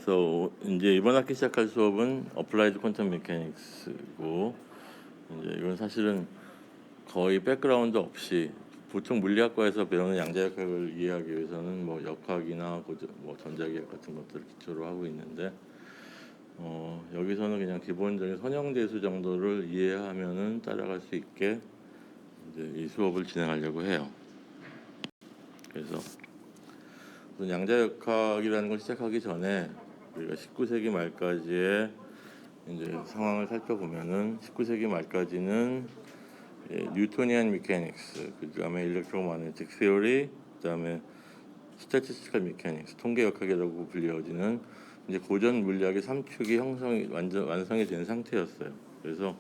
이제 이번 학기 시작할 수업은 어플라이드 퀀텀 메카닉스고, 이제 이건 사실은 거의 백그라운드 없이 보통 물리학과에서 배우는 양자역학을 이해하기 위해서는 뭐 역학이나 뭐 전자기학 같은 것들을 기초로 하고 있는데, 여기서는 그냥 기본적인 선형대수 정도를 이해하면은 따라갈 수 있게 이제 이 수업을 진행하려고 해요. 그래서 양자역학이라는 걸 시작하기 전에 우리가 19세기 말까지의 이제 상황을 살펴보면은 19세기 말까지는 뉴토니안 미케닉스, 그다음에 일렉트로마그네틱 시어리, 그다음에 스태티스티컬 미케닉스, 통계역학이라고 불려지는 이제 고전 물리학의 3축이 완성이 된 상태였어요. 그래서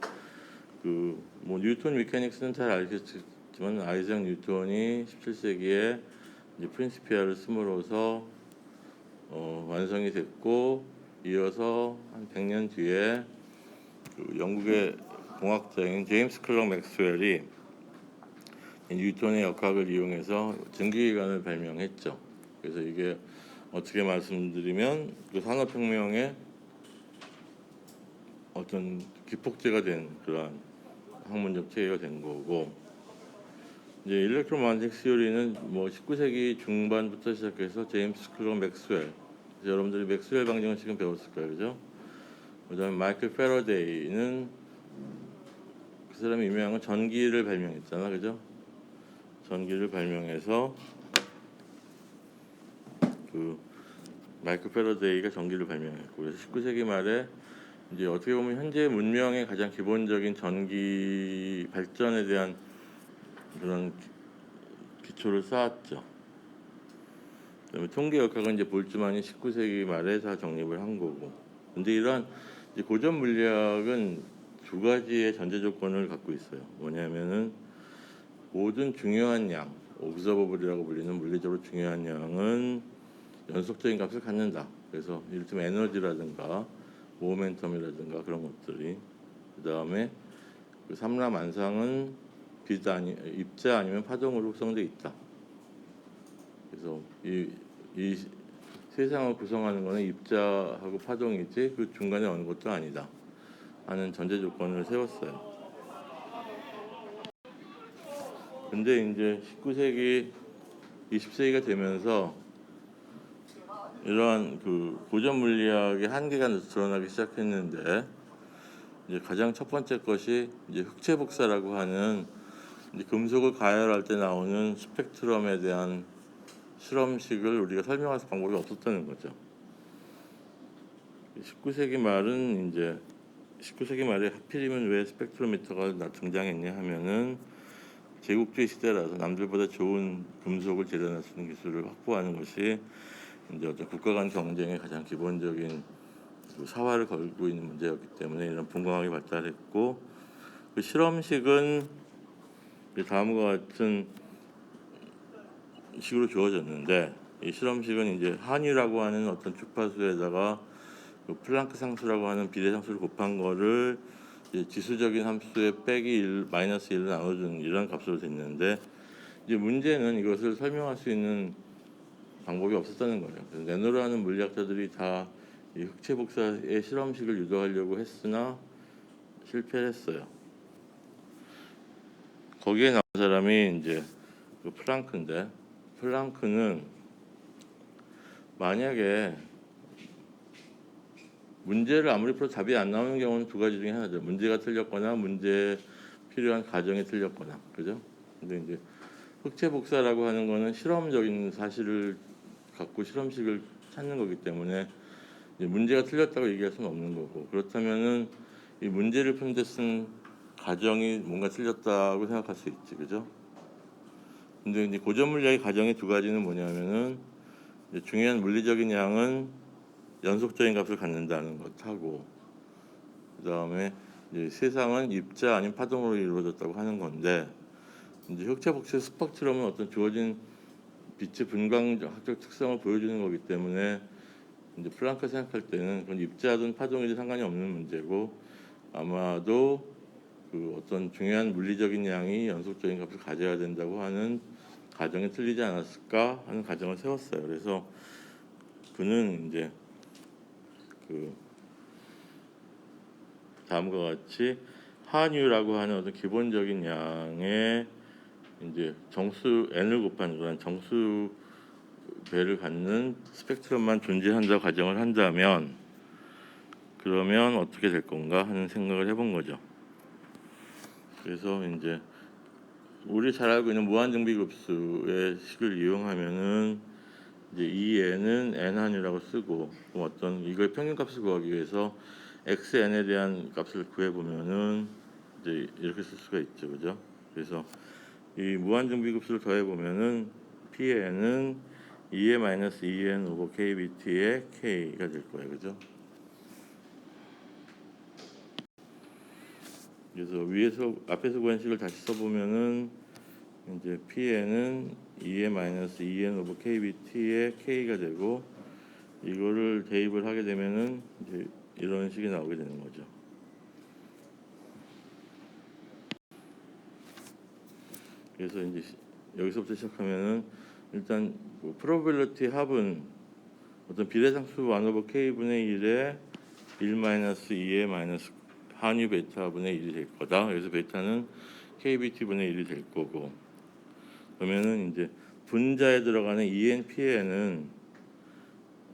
뭐 뉴턴 미케닉스는 잘 알겠지만 아이작 뉴턴이 17세기에 이제 프린시피아를 씀으로써 완성이 됐고, 이어서 한 100년 뒤에 영국의 공학자인 제임스 클럭 맥스웰이 뉴턴의 역학을 이용해서 전기기관을 발명했죠. 그래서 이게 어떻게 말씀드리면 산업혁명의 어떤 기폭제가 된 그러한 학문적 체계가 된 거고, 이제 일렉트로마그네틱 시어리는 뭐 19세기 중반부터 시작해서 제임스 클럭 맥스웰, 여러분들이 맥스웰 방정식은 배웠을 거예요, 그죠? 그다음에 마이클 패러데이는 그 사람이 유명한 건 전기를 발명했잖아, 그죠? 전기를 발명해서 마이클 패러데이가 전기를 발명했고, 그래서 19세기 말에 이제 어떻게 보면 현재 문명의 가장 기본적인 전기 발전에 대한 그런 기초를 쌓았죠. 그다음에 통계역학은 이제 볼츠만이 19세기 말에 다 정립을 한 거고. 근데 이러한 이제 고전 물리학은 두 가지의 전제 조건을 갖고 있어요. 뭐냐면은 모든 중요한 양, 오브저버블이라고 불리는 물리적으로 중요한 양은 연속적인 값을 갖는다. 그래서 이를테면 에너지라든가 모멘텀이라든가 그런 것들이, 그 다음에 삼라만상은 입자 아니면 파동으로 구성되어 있다. 그래서 이 세상을 구성하는 것은 입자하고 파동이지 그 중간에 어느 것도 아니다 하는 전제 조건을 세웠어요. 근데 이제 19세기, 20세기가 되면서 이러한 고전 물리학의 한계가 드러나기 시작했는데, 이제 가장 첫 번째 것이 이제 흑체 복사라고 하는 이제 금속을 가열할 때 나오는 스펙트럼에 대한 실험식을 우리가 설명할 방법이 없었다는 거죠. 19세기 말에 하필이면 왜 스펙트로미터가 등장했냐 하면은 제국주의 시대라서 남들보다 좋은 금속을 재련할 수 있는 기술을 확보하는 것이 이제 어떤 국가 간 경쟁의 가장 기본적인 사활을 걸고 있는 문제였기 때문에 이런 분광학이 발달했고, 그 실험식은 다음과 같은 식으로 주어졌는데, 이 실험식은 이제 한이라고 하는 어떤 주파수에다가 플랑크 상수라고 하는 비례 상수를 곱한 거를 지수적인 함수에 빼기 마이너스 1을 나눠주는 이런 값으로 됐는데, 이제 문제는 이것을 설명할 수 있는 방법이 없었다는 거예요. 그래서 네노라는 물리학자들이 다 이 흑체 복사의 실험식을 유도하려고 했으나 실패를 했어요. 거기에 나온 사람이 이제 플랑크인데, 플랑크는 만약에 문제를 아무리 풀어도 답이 안 나오는 경우는 두 가지 중에 하나죠. 문제가 틀렸거나 문제에 필요한 가정이 틀렸거나, 그죠? 근데 이제 흑체 복사라고 하는 거는 실험적인 사실을 갖고 실험식을 찾는 거기 때문에 이제 문제가 틀렸다고 얘기할 수는 없는 거고, 그렇다면은 이 문제를 푸는 데 쓴 가정이 뭔가 틀렸다고 생각할 수 있지, 그죠? 근데 이제 고전 물리학의 가정의 두 가지는 뭐냐면은 중요한 물리적인 양은 연속적인 값을 갖는다는 것하고, 그 다음에 세상은 입자 아닌 파동으로 이루어졌다고 하는 건데, 이제 흑체 복사 스펙트럼은 어떤 주어진 빛의 분광학적 특성을 보여주는 거기 때문에 이제 플랑크가 생각할 때는 그건 입자든 파동이든 상관이 없는 문제고, 아마도 어떤 중요한 물리적인 양이 연속적인 값을 가져야 된다고 하는 가정이 틀리지 않았을까 하는 가정을 세웠어요. 그래서 그는 이제 그 다음과 같이 한유라고 하는 어떤 기본적인 양의 이제 정수 n을 곱한 그런 정수 배를 갖는 스펙트럼만 존재한다 가정을 한다면 그러면 어떻게 될 건가 하는 생각을 해본 거죠. 그래서 이제 우리 잘 알고 있는 무한정비급수의 식을 이용하면은 이제 이 n은 n 한유라고 쓰고 그럼 어떤 이걸 평균값을 구하기 위해서 xn에 대한 값을 구해 보면은 이제 이렇게 쓸 수가 있죠, 그죠? 그래서 이 무한정비급수를 더해 보면은 pn은 2의 마이너스 2n 오버 kbt의 k가 될 거예요, 그죠? 그래서 위에서 앞에서 구한 식을 다시 써보면은 이제 pn은 2의 마이너스 2n 오버 kbt의 k가 되고 이거를 대입을 하게 되면은 이제 이런 식이 나오게 되는 거죠. 그래서 이제 여기서부터 시작하면은 일단 뭐 probability 합은 어떤 비례상수 1 오버 k분의 1에 1 마이너스 2의 마이너스 한유 베타분의 1이 될 거다. 그래서 베타는 kbt분의 1이 될 거고 그러면은 이제 분자에 들어가는 ENP에는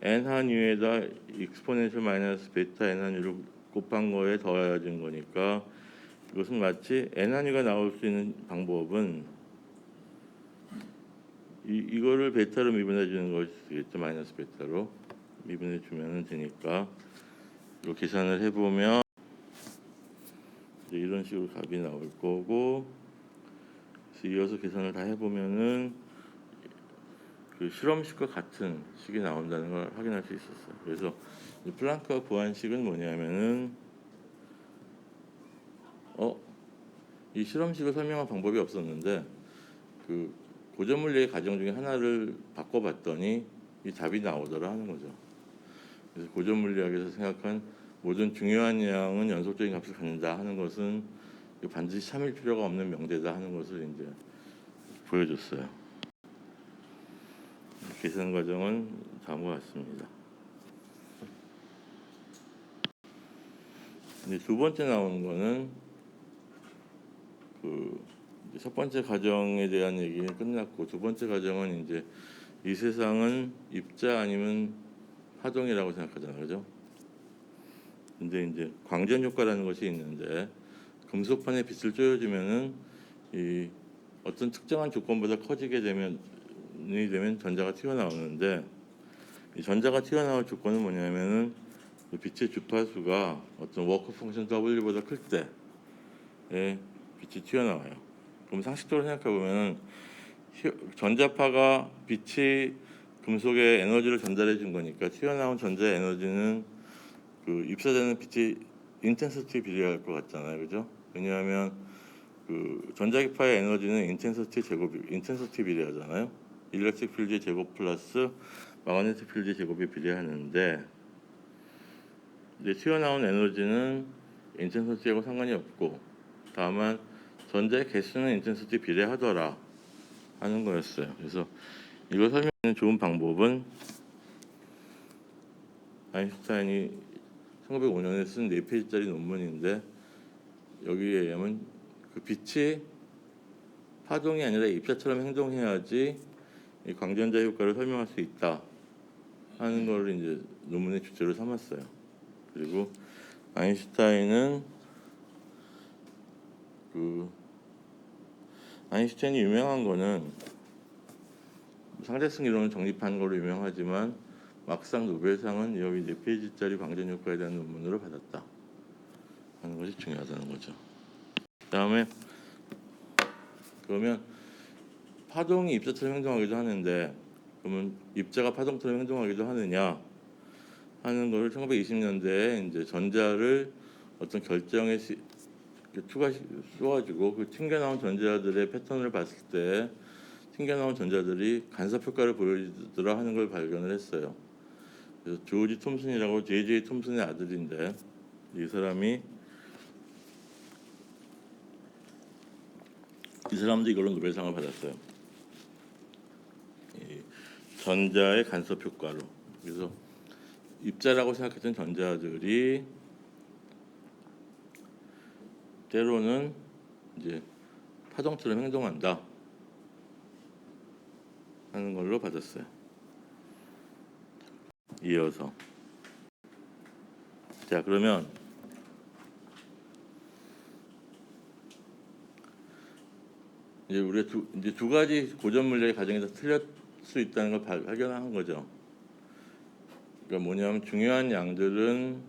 n 한유에다 익스포넨셜 마이너스 베타 n 한유를 곱한 거에 더해진 거니까 이것은 마치 n 한유가 나올 수 있는 방법은 이거를 베타로 미분해 주는 것이겠죠. 마이너스 베타로 미분해 주면 되니까 이거 계산을 해보면 이제 이런 식으로 값이 나올 거고 그래서 이어서 계산을 다 해보면은 그 실험식과 같은 식이 나온다는 걸 확인할 수 있었어요. 그래서 이 플랑크가 구한 식은 뭐냐면은 이 실험식을 설명한 방법이 없었는데 그 고전물리의 가정 중에 하나를 바꿔봤더니 이 답이 나오더라 하는 거죠. 그래서 고전물리학에서 생각한 모든 중요한 양은 연속적인 값을 갖는다 하는 것은 반드시 참을 필요가 없는 명제다 하는 것을 이제 보여줬어요. 계산 과정은 다음과 같습니다. 이제 두 번째 나오는 거는 첫 번째 가정에 대한 얘기는 끝났고 두 번째 가정은 이제 이 세상은 입자 아니면 파동이라고 생각하잖아요, 그죠? 근데 이제 광전 효과라는 것이 있는데 금속판에 빛을 쬐어주면은 이 어떤 특정한 조건보다 커지게 되면 전자가 튀어나오는데 이 전자가 튀어나올 조건은 뭐냐면은 빛의 주파수가 어떤 워크 펑션 W보다 클 때에 빛이 튀어나와요. 그럼 상식적으로 생각해 보면 전자파가 빛이 금속에 에너지를 전달해 준 거니까 튀어나온 전자의 에너지는 그 입사되는 빛이 인텐시티 비례할 것 같잖아요, 그죠? 왜냐하면 그 전자기파의 에너지는 인텐시티 비례하잖아요. 일렉트릭 필드의 제곱 플러스 마그네틱 필드의 제곱에 비례하는데 이제 튀어나온 에너지는 인텐시티하고 상관이 없고 다만 전자의 개수는 인텐시티 비례하더라 하는 거였어요. 그래서 이걸 설명하는 좋은 방법은 아인슈타인이 1905년에 쓴 4페이지짜리 논문인데 여기에 의하면 그 빛이 파동이 아니라 입자처럼 행동해야지 이 광전자 효과를 설명할 수 있다 하는 걸 이제 논문의 주제로 삼았어요. 그리고 아인슈타인이 유명한 거는 상대성 이론을 정립한 걸로 유명하지만 막상 노벨상은 여기 4페이지짜리 광전 효과에 대한 논문으로 받았다 하는 것이 중요하다는 거죠. 그다음에 그러면 파동이 입자처럼 행동하기도 하는데 그러면 입자가 파동처럼 행동하기도 하느냐 하는 걸 1920년대에 이제 전자를 어떤 결정에 쏘아주고 그 튕겨나온 전자들의 패턴을 봤을 때 튕겨나온 전자들이 간섭 효과를 보여주더라 하는 걸 발견을 했어요. 그래서 조지 톰슨이라고 J.J. 톰슨의 아들인데 이 사람도 이걸로 노벨상을 받았어요. 이 전자의 간섭 효과로. 그래서 입자라고 생각했던 전자들이 때로는 이제 파동처럼 행동한다 하는 걸로 받았어요. 이어서 자 그러면 이제 우리가 두 가지 고전 물리학의 가정에서 틀릴 수 있다는 걸 발견한 거죠. 그러니까 뭐냐면 중요한 양들은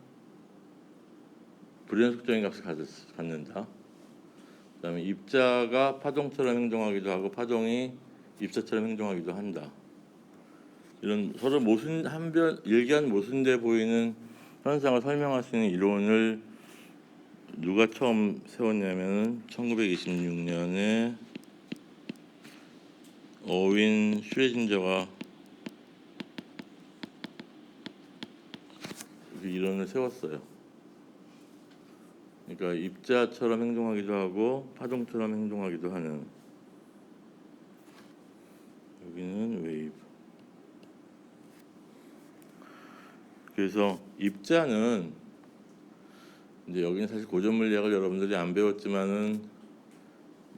불연속적인 값을 갖는다. 그다음에 입자가 파동처럼 행동하기도 하고 파동이 입자처럼 행동하기도 한다. 이런 서로 일견 모순돼 보이는 현상을 설명할 수 있는 이론을 누가 처음 세웠냐면 1926년에 어윈 슈레진저가 그 이론을 세웠어요. 그러니까 입자처럼 행동하기도 하고 파동처럼 행동하기도 하는, 여기는 웨이브. 그래서 입자는 이제 여기는 사실 고전 물리학을 여러분들이 안 배웠지만은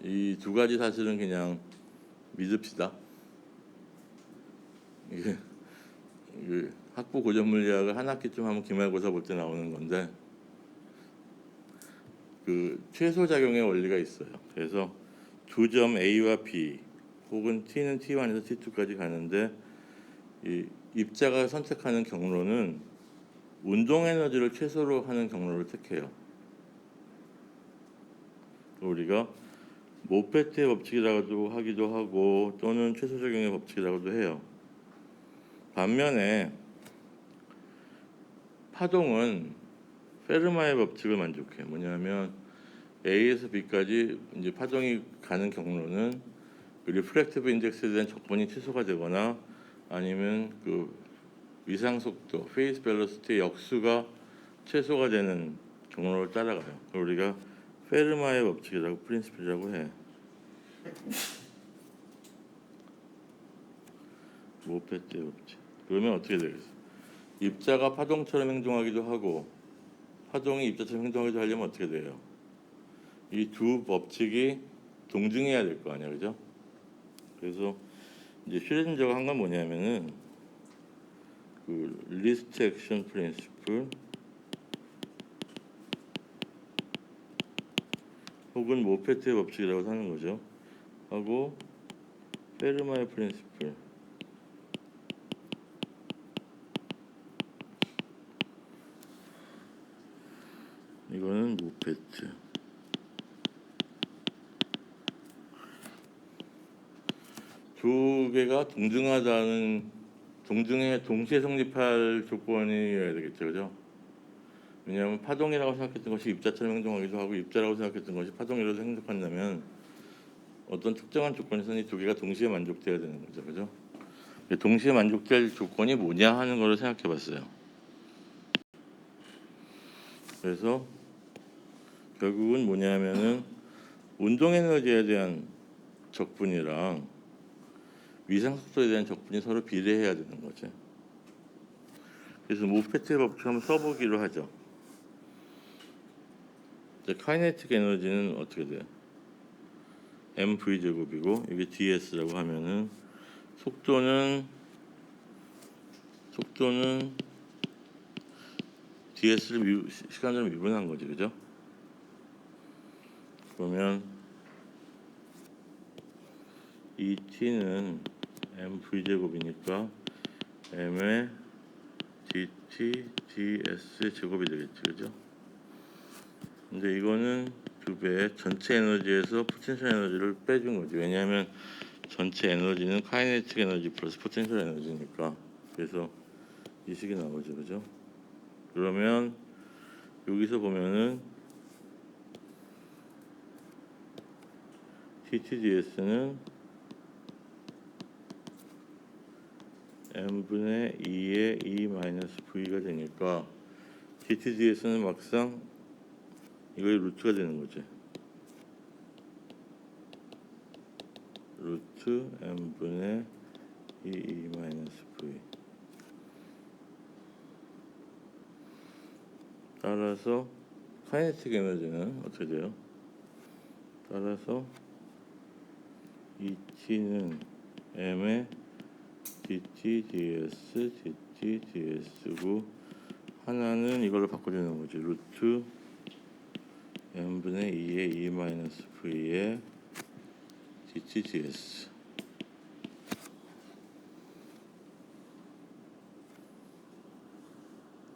이 두 가지 사실은 그냥 믿읍시다. 이게 학부 고전 물리학을 한 학기쯤 하면 기말고사 볼 때 나오는 건데 그 최소 작용의 원리가 있어요. 그래서 두 점 A와 B 혹은 T는 T1에서 T2까지 가는데 이 입자가 선택하는 경로는 운동 에너지를 최소로 하는 경로를 택해요. 우리가 모페트의 법칙이라고도 하기도 하고 또는 최소 작용의 법칙이라고도 해요. 반면에 파동은 페르마의 법칙을 만족해. 뭐냐면 A에서 B까지 이제 파동이 가는 경로는 그 리프렉티브 인덱스에 대한 적분이 취소가 되거나 아니면 그 위상 속도, 페이스 벨로시티의 역수가 최소가 되는 경로를 따라가요. 우리가 페르마의 법칙이라고 프린시플이라고 해. 모페트의 법칙. 그러면 어떻게 되겠어? 입자가 파동처럼 행동하기도 하고 파동이 입자처럼 행동하기도 하려면 어떻게 돼요? 이 두 법칙이 동등해야 될 거 아니야, 그죠? 그래서 이제 슈레딩저가 한 건 뭐냐면은 그 리스트 액션 프린시플 혹은 모페트의 법칙이라고 하는 거죠. 하고 페르마의 프린시플, 이거는 모페트. 두 개가 동시에 성립할 조건이어야 되겠죠, 그죠? 왜냐하면 파동이라고 생각했던 것이 입자처럼 행동하기도 하고 입자라고 생각했던 것이 파동이라고 행동한다면 어떤 특정한 조건에서는 이 두 개가 동시에 만족돼야 되는 거죠, 그죠? 동시에 만족될 조건이 뭐냐 하는 걸 생각해봤어요. 그래서 결국은 뭐냐면은 운동 에너지에 대한 적분이랑 위상 속도에 대한 적분이 서로 비례해야 되는 거죠. 그래서 모페트의 법칙 한번 써보기로 하죠. 카이네틱 에너지는 어떻게 돼요? mv 제곱이고 이게 ds라고 하면은 속도는 ds를 시간으로 미분한 거지, 그죠? 그러면 이 t는 mv 제곱이니까 m의 dt ds의 제곱이 되겠지, 그죠? 근데 이거는 두 배 전체 에너지에서 포텐셜 에너지를 빼준 거지. 왜냐하면 전체 에너지는 카이네틱 에너지 플러스 포텐셜 에너지니까. 그래서 이 식이 나오죠, 그죠? 그러면 여기서 보면은 TTDS는 m분의 2의 E 마이너스 V가 되니까 TTDS는 막상 이거의 루트가 되는 거지. 루트 m분의 2E 마이너스 V. 따라서 카이네틱 에너지는 어떻게 돼요? 따라서 이 t는 m의 dt ds dt ds고 하나는 이걸로 바꿔주는 거지. 루트 n분의 2의 e 마이너스 v의 dt ds.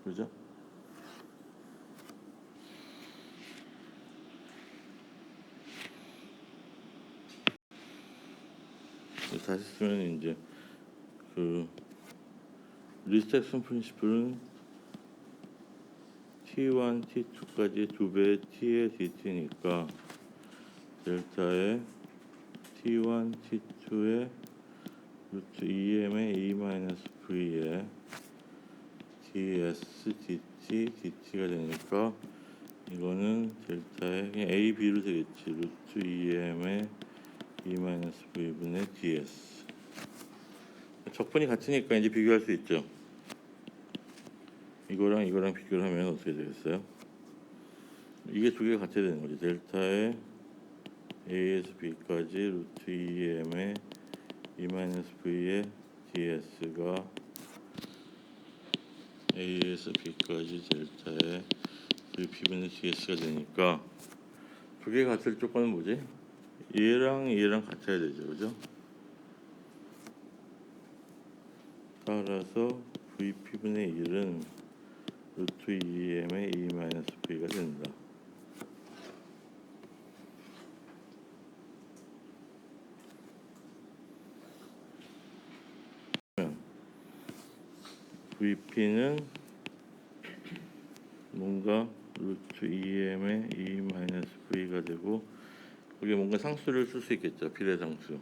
그죠? 다시 쓰면 이제 그 리스트 액션 프린시플은 t1, t2까지 2배의 t의 dt니까 델타의 t1, t2의 루트 2m의 e 마이너스 v의 ds dt dt가 되니까 이거는 델타의 그냥 a, b로 되겠지. 루트 2m의 e 마이너스 v분의 ds. 적분이 같으니까 이제 비교할 수 있죠. 이거랑 이거랑 비교를 하면 어떻게 되겠어요? 이게 두 개가 같아야 되는 거지. 델타의 a에서 b까지 루트 2m의 e 마이너스 v의 ds가 a에서 b까지 델타의 vp분의 ds가 되니까 두 개가 같을 조건은 뭐지? 얘랑 얘랑 같아야 되죠, 그죠? 따라서 vp분의 1은 루트 2m의 e 마이너스 v가 된다. vp는 뭔가 루트 2m의 e 마이너스 v가 되고 거기에 뭔가 상수를 쓸 수 있겠죠. 비례상수.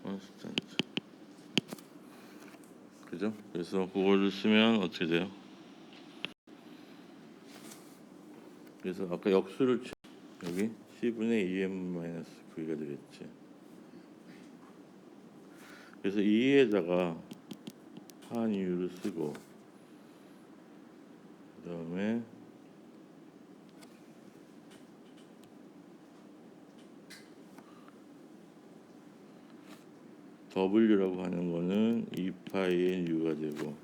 컨스탄트. 그죠? 그래서 그거를 쓰면 어떻게 돼요? 그래서 아까 역수를 여기 c분의 2m 마이너스 v가 되겠지. 그래서 2에다가 한 이유를 쓰고 그 다음에 W라고 하는 거는 2파이의 U가 되고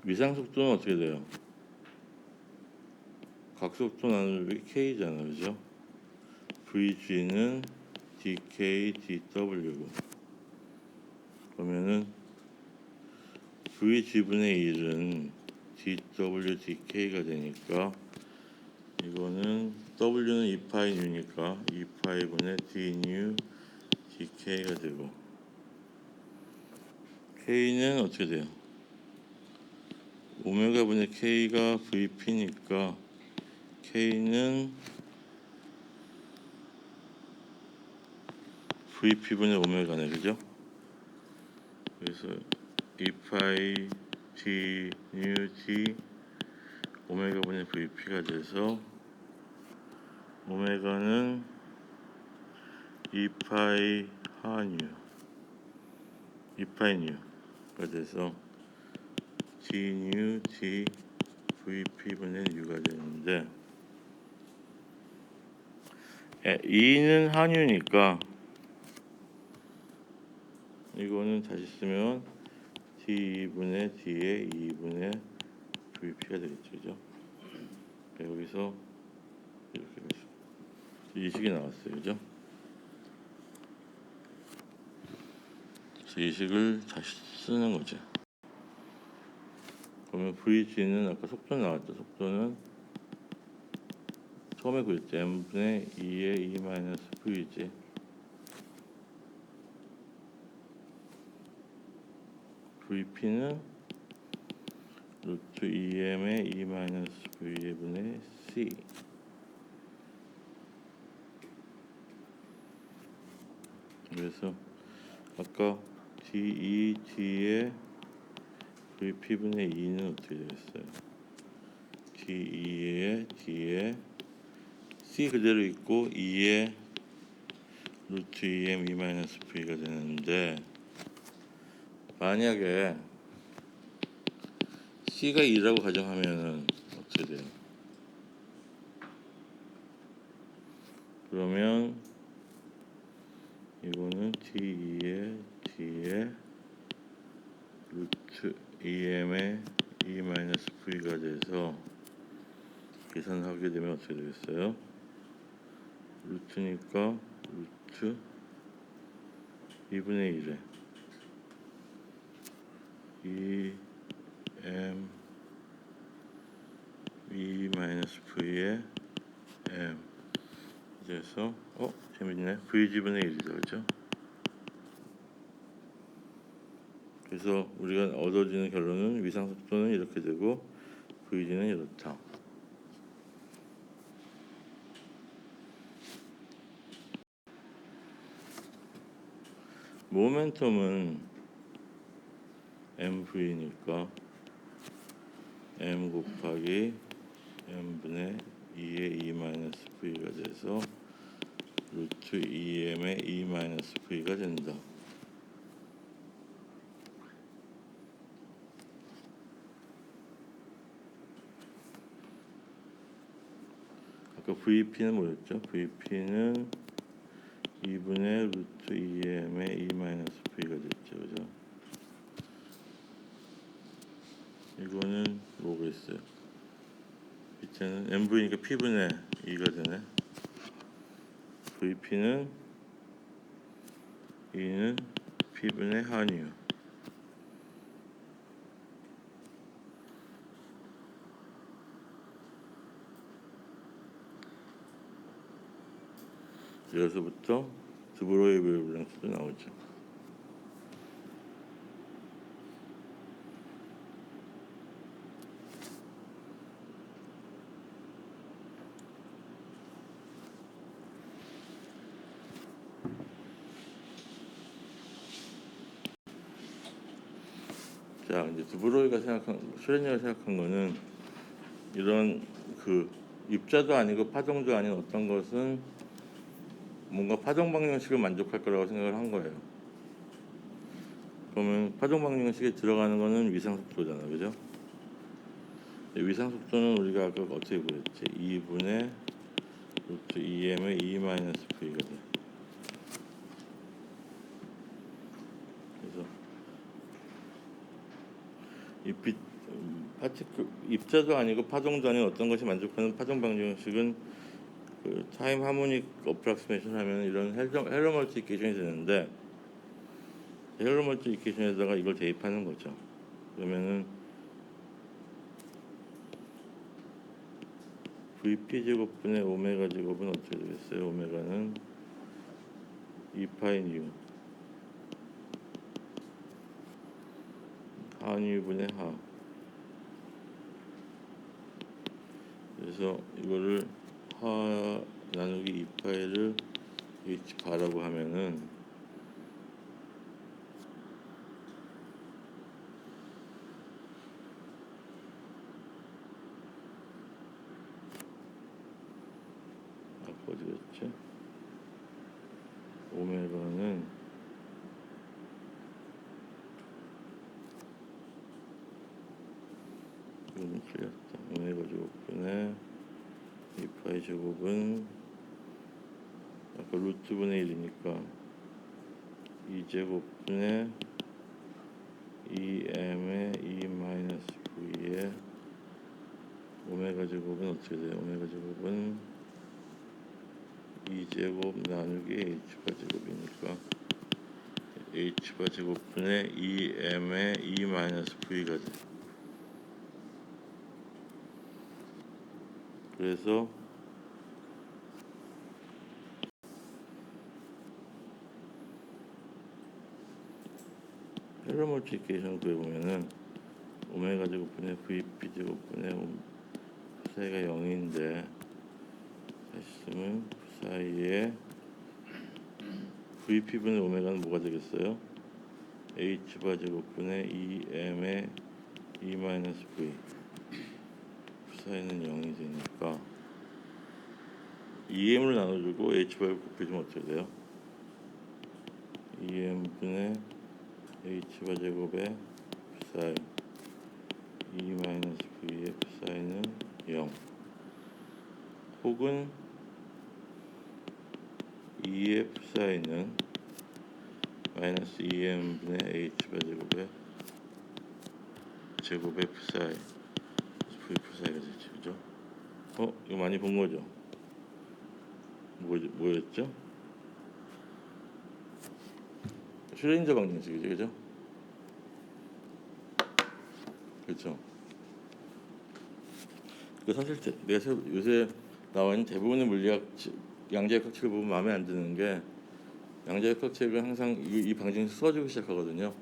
위상속도는 어떻게 돼요? 각속도 나누기 K잖아, 그죠? VG는 DK, DW고 그러면은 VG분의 1은 DW, DK가 되니까 이거는 W는 2파이 U니까 2파이분의 D뉴 DK가 되고 K는 어떻게 돼요? 오메가분의 K가 VP니까 K는 VP분의 오메가네, 그죠? 그래서 2파이 D 뉴 D 오메가분의 VP가 돼서 오메가는 2파이 하뉴 2파이 뉴가 돼서 D 뉴 D VP분의 U가 되는데 2는 한유니까 이거는 다시 쓰면 D2분의 D의 2분의 VP가 되겠죠, 그죠? 여기서 이렇게 이 식이 나왔어요, 그죠? 그래서 이 식을 다시 쓰는 거죠. 그러면 VG는 아까 속도 나왔죠. 속도는 처음에 그랬죠. m분의 2의 e 마이너스 vg. VP는 루트 2m의 e 마이너스 v의 분의 c. 그래서 아까 DET의 VP분의 2는 어떻게 되겠어요? DE의 D의 C 그대로 있고 2의 루트 2m e 마이너스 v가 되는데 만약에 t가 2라고 가정하면은 어떻게 돼요? 그러면 이거는 t2에 d에 루트 2m의 e-v가 돼서 계산하게 되면 어떻게 되겠어요? 루트니까 루트 2분의 1에 2m e-v의 m 그래서 재밌네. vg분의 1이죠, 그렇죠? 그래서 우리가 얻어지는 결론은 위상속도는 이렇게 되고 vg는 이렇다. 모멘텀은 mv니까 m 곱하기 m분의 2의 e-v가 돼서 루트 2m의 e-v가 된다. 아까 VP는 뭐였죠? VP는 2분의 루트 2m의 e-v가 됐죠, 그죠? 이거는 뭐가 있어요? 밑에는 mv니까 p분의 2가 되네. VP는 2는 p분의 한이요. 여기서부터 드브로이 웨이브랭스도 나오죠. 자, 이제 드브로이가 슈레딩거가 생각한 거는 이런 그 입자도 아니고 파동도 아닌 어떤 것은 뭔가 파동 방정식을 만족할 거라고 생각을 한 거예요. 그러면 파동 방정식에 들어가는 거는 위상속도잖아, 그죠? 위상속도는 우리가 아까 어떻게 그랬지? 2분의 루트 2m의 e-v가 돼. 그래서 입자도 아니고 파동도 아닌 어떤 것이 만족하는 파동 방정식은 그 타임 하모닉 어프락시메이션 하면 이런 헬러 멀티플리케이션이 되는데 헬러 멀티플리케이션에다가 이걸 대입하는 거죠. 그러면은 vp 제곱분의 오메가 제곱은 어떻게 되겠어요? 오메가는 2파이 뉴 하뉴분의 하. 그래서 이거를 하 나누기 2파이를 h 바라고 하면은 아까 어디 갔지? 오메가는 이거는 틀렸다. 오메가 제곱분의 2파이 제곱은 아까 루트분의 1이니까 2제곱분의 2m의 e-v에 오메가 제곱은 어떻게 돼요? 오메가 제곱은 2제곱 나누기 h바 제곱이니까 h바 제곱분의 2m의 e-v가 돼. 그래서 헬러 멀티플리케이션 구해보면은 오메가 제곱분의 vp 제곱분의 사이가 0인데 다시 쓰면 그 사이에 vp분의 오메가는 뭐가 되겠어요? h바 제곱분의 2m의 e-v 그 사이는 0이 되니까 2m을 나눠주고 h바를 곱해주면 어떻게 돼요? 2m분의 h바 제곱의 사이 E-V의 F사인은 0 혹은 E F사인은 마이너스 2m분의 h바 제곱의 F사인 V F사인이 되지, 그죠? 이거 많이 본 거죠? 뭐였죠? 슈레인저 방정식이죠, 그죠? 그렇죠. 그 사실 내가 요새 나와 있는 대부분의 물리학 양자역학책을 보면 마음에 안 드는 게 양자역학책은 항상 이 방정식 써주고 시작하거든요.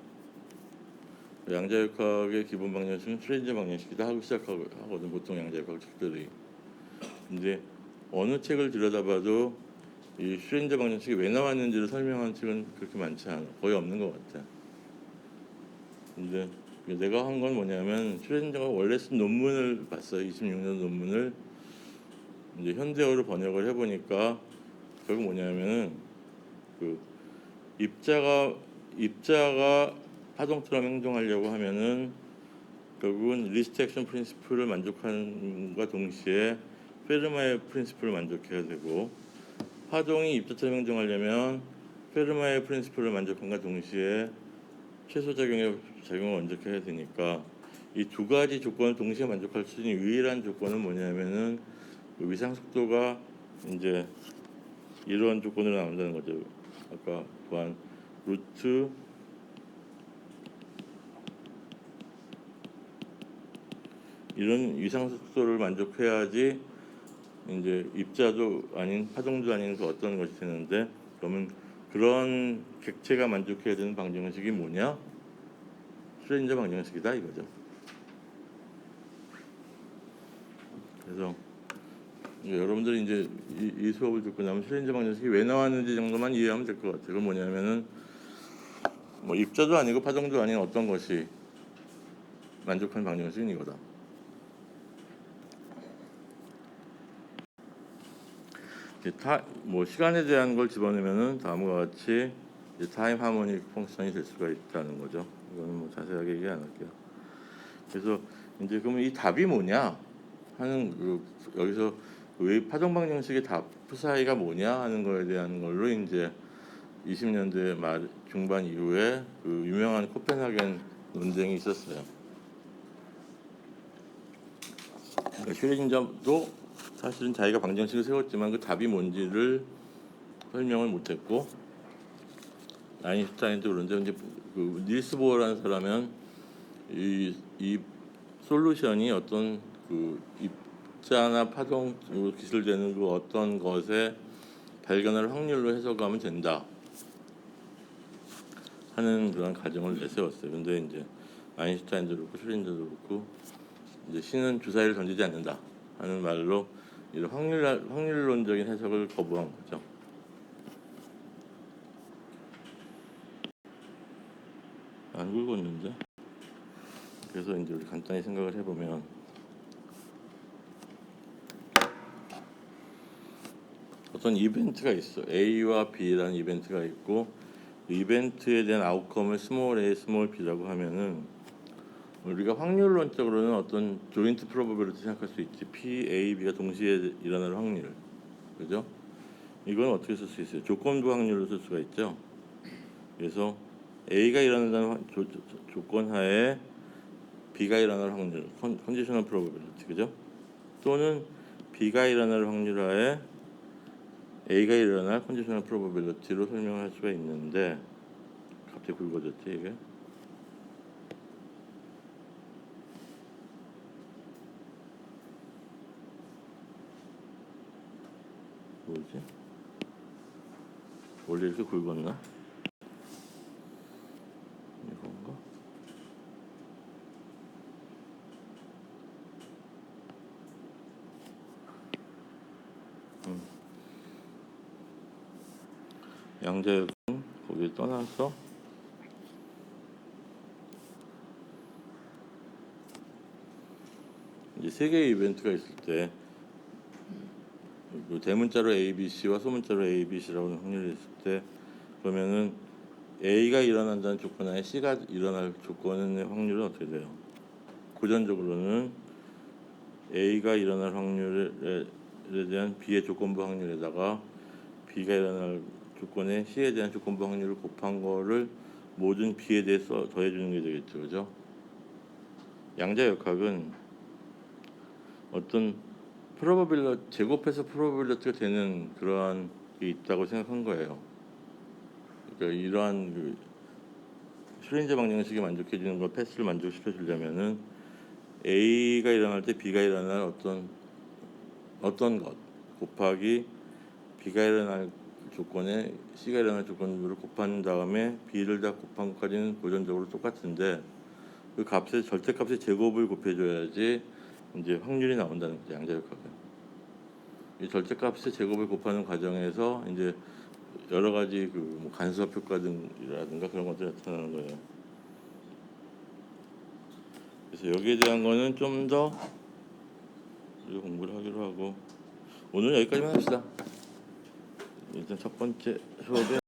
양자역학의 기본 방정식은 슈레인저 방정식이다 하고 시작하거든, 보통 양자역학책들이. 근데 어느 책을 들여다봐도 이 슈레인저 방정식이 왜 나왔는지를 설명하는 책은 그렇게 많지 않아, 거의 없는 것 같아. 근데 내가 한 건 뭐냐면 슈레인저가 원래 쓴 논문을 봤어요. 26년 논문을 이제 현대어로 번역을 해보니까 결국 뭐냐면은 그 입자가 파동처럼 행동하려고 하면은 결국은 리스트 액션 프린시플을 만족하는과 동시에 페르마의 프린시플을 만족해야 되고, 파동이 입자처럼 행동하려면 페르마의 프린시플을 만족함과 동시에 최소 작용을 만족해야 되니까 이 두 가지 조건을 동시에 만족할 수 있는 유일한 조건은 뭐냐면은 그 위상 속도가 이제 이런 조건으로 나온다는 거죠. 아까 보한 루트 이런 위상 속도를 만족해야지 이제 입자도 아닌 파동도 아닌 그 어떤 것이 되는데, 그러면 그런 객체가 만족해야 되는 방정식이 뭐냐? 슈레인저 방정식이다 이거죠. 그래서 여러분들이 이제 이 수업을 듣고 나면 슈레인저 방정식이 왜 나왔는지 정도만 이해하면 될 것 같아요. 그건 뭐냐면은 뭐 입자도 아니고 파동도 아닌 어떤 것이 만족하는 방정식은 이거다. 뭐 시간에 대한 걸 집어넣으면은 다음과 같이 타임 하모닉 펑션이 될 수가 있다는 거죠. 이거는 뭐 자세하게 얘기 안 할게요. 그래서 이제 그러면 이 답이 뭐냐 하는 여기서 왜 파동 방정식의 답 사이가 뭐냐 하는 거에 대한 걸로 이제 20년대 말 중반 이후에 그 유명한 코펜하겐 논쟁이 있었어요. 그러니까 슈레딩저도 사실은 자기가 방정식을 세웠지만 그 답이 뭔지를 설명을 못했고, 아인슈타인도 그런데 이제 그 닐스 보어라는 사람은 이 솔루션이 어떤 그 입자나 파동으로 기술되는 그 어떤 것의 발견을 확률로 해석하면 된다 하는 그런 가정을 내세웠어요. 근데 이제 아인슈타인도 그렇고 슈레딩저도 그렇고 이제 신은 주사위를 던지지 않는다 하는 말로 이런 확률론적인 해석을 거부한 거죠. 안 굵었는데. 그래서 이제 우리 간단히 생각을 해보면 어떤 이벤트가 있어. A와 B라는 이벤트가 있고, 그 이벤트에 대한 아웃컴을 스몰 a, 스몰 b라고 하면은 우리가 확률론적으로는 어떤 조인트 프로버빌리티 생각할 수 있지. P, A, B가 동시에 일어날 확률, 그죠? 이건 어떻게 쓸 수 있어요? 조건부 확률로 쓸 수가 있죠. 그래서 A가 일어난다는 조건 하에 B가 일어날 확률, 컨디셔널 프로버빌리티, 그죠? 또는 B가 일어날 확률 하에 A가 일어날 컨디셔널 프로버빌리티로 설명할 수가 있는데, 갑자기 굵어졌지 이게? 뭐지? 원래 이렇게 굵었나? 이건가? 양자역은 거기에 떠나서 이제 세 개의 이벤트가 있을 때 대문자로 ABC와 소문자로 ABC라고 하는 확률이 있을 때, 그러면은 A가 일어난다는 조건 하에 C가 일어날 조건의 확률은 어떻게 돼요? 고전적으로는 A가 일어날 확률에 대한 B의 조건부 확률에다가 B가 일어날 조건에 C에 대한 조건부 확률을 곱한 거를 모든 B에 대해서 더해주는 게 되겠죠, 그죠? 양자역학은 어떤 제곱해서 프로버빌리티가 되는 그러한 게 있다고 생각한 거예요. 그러니까 이러한 슈레인저 방정식에 만족해주는 걸 패스를 만족시켜 주려면은 A가 일어날 때 B가 일어날 어떤 것 곱하기 B가 일어날 조건에 C가 일어날 조건을 곱한 다음에 B를 다 곱한 것까지는 고전적으로 똑같은데 그 값의 절대값의 제곱을 곱해줘야지 이제 확률이 나온다는 거죠. 양자역학은 이 절대값의 제곱을 곱하는 과정에서 이제 여러 가지 뭐 간수합 효과 등이라든가 그런 것들이 나타나는 거예요. 그래서 여기에 대한 거는 좀 더 공부를 하기로 하고 오늘 여기까지만 합시다. 일단 첫 번째 수업에